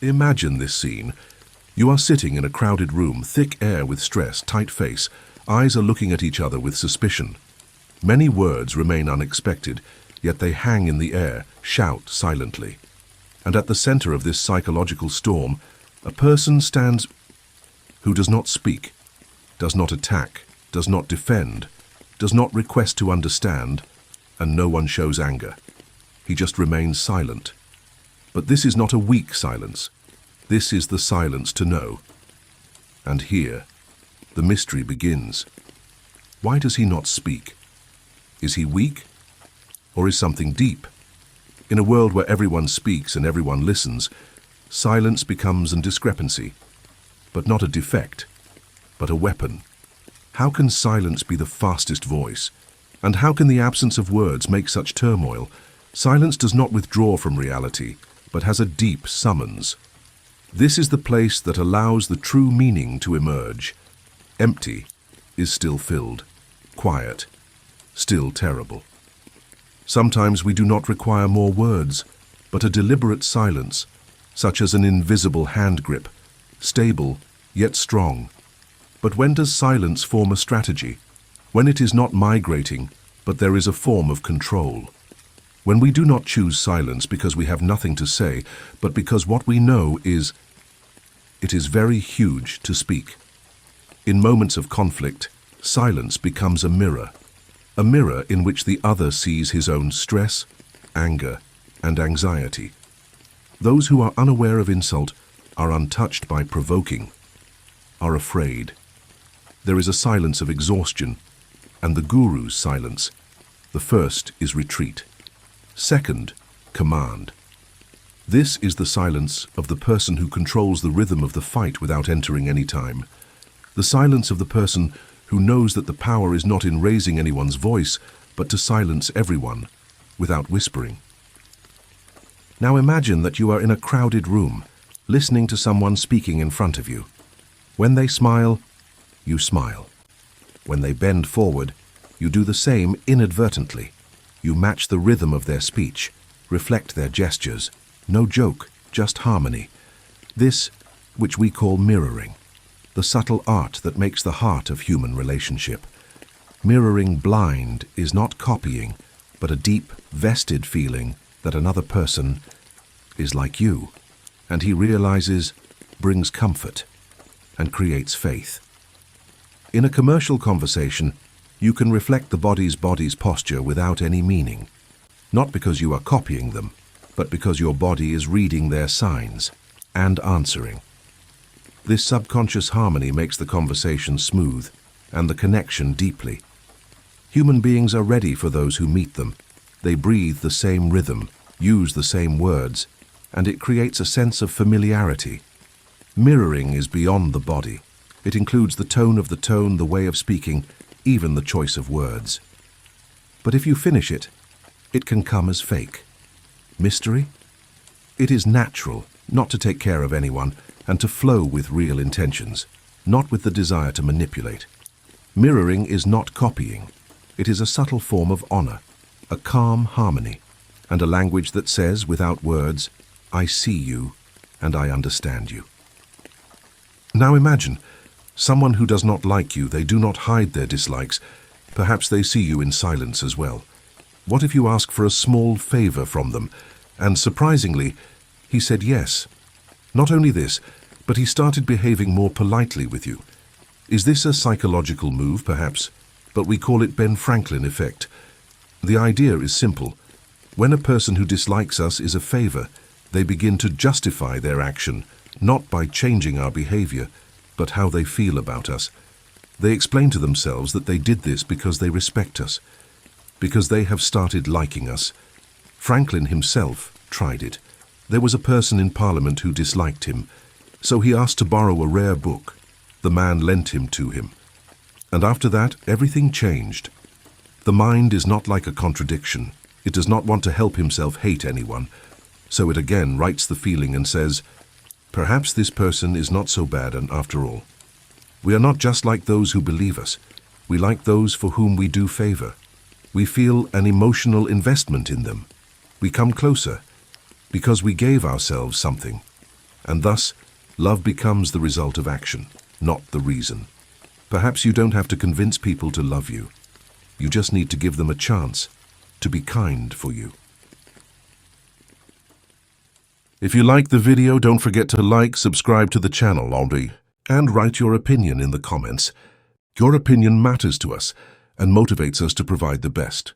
Imagine this scene. You are sitting in a crowded room, thick air with stress, tight face. Eyes are looking at each other with suspicion. Many words remain unexpected, yet they hang in the air, shout silently. And at the center of this psychological storm, a person stands who does not speak, does not attack, does not defend, does not request to understand, and no one shows anger. He just remains silent. But this is not a weak silence. This is the silence to know. And here, the mystery begins. Why does he not speak? Is he weak? Or is something deep? In a world where everyone speaks and everyone listens, silence becomes a discrepancy, but not a defect, but a weapon. How can silence be the fastest voice? And how can the absence of words make such turmoil? Silence does not withdraw from reality, but has a deep summons. This is the place that allows the true meaning to emerge. Empty is still filled. Quiet, still terrible. Sometimes we do not require more words, but a deliberate silence, such as an invisible hand grip, stable yet strong. But when does silence form a strategy? When it is not migrating, but there is a form of control. When we do not choose silence because we have nothing to say, but because what we know is, it is very huge to speak. In moments of conflict, silence becomes a mirror in which the other sees his own stress, anger, and anxiety. Those who are unaware of insult are untouched by provoking, are afraid. There is a silence of exhaustion, and the guru's silence. The first is retreat. Second, command. This is the silence of the person who controls the rhythm of the fight without entering any time. The silence of the person who knows that the power is not in raising anyone's voice, but to silence everyone without whispering. Now imagine that you are in a crowded room, listening to someone speaking in front of you. When they smile, you smile. When they bend forward, you do the same inadvertently. You match the rhythm of their speech, reflect their gestures. No joke, just harmony. This, which we call mirroring, the subtle art that makes the heart of human relationship. Mirroring blind is not copying, but a deep, vested feeling that another person is like you, and he realizes, brings comfort, and creates faith. In a commercial conversation, you can reflect the body's posture without any meaning, not because you are copying them, but because your body is reading their signs and answering. This subconscious harmony makes the conversation smooth and the connection deeply. Human beings are ready for those who meet them. They breathe the same rhythm, use the same words, and it creates a sense of familiarity. Mirroring is beyond the body. It includes the tone of the tone, the way of speaking, even the choice of words. But if you finish it, it can come as fake. Mystery? It is natural not to take care of anyone and to flow with real intentions, not with the desire to manipulate. Mirroring is not copying. It is a subtle form of honor, a calm harmony, and a language that says, without words, I see you and I understand you. Now imagine, someone who does not like you, they do not hide their dislikes. Perhaps they see you in silence as well. What if you ask for a small favor from them? And surprisingly, he said yes. Not only this, but he started behaving more politely with you. Is this a psychological move, perhaps? But we call it Ben Franklin effect. The idea is simple. When a person who dislikes us is a favor, they begin to justify their action, not by changing our behavior, but how they feel about us. They explain to themselves that they did this because they respect us, because they have started liking us. Franklin himself tried it. There was a person in Parliament who disliked him, so he asked to borrow a rare book. The man lent him to him. And after that, everything changed. The mind is not like a contradiction. It does not want to help himself hate anyone, so it again writes the feeling and says, perhaps this person is not so bad and after all. We are not just like those who believe us. We like those for whom we do favor. We feel an emotional investment in them. We come closer because we gave ourselves something. And thus, love becomes the result of action, not the reason. Perhaps you don't have to convince people to love you. You just need to give them a chance to be kind for you. If you like the video, don't forget to like, subscribe to the channel, and write your opinion in the comments. Your opinion matters to us and motivates us to provide the best.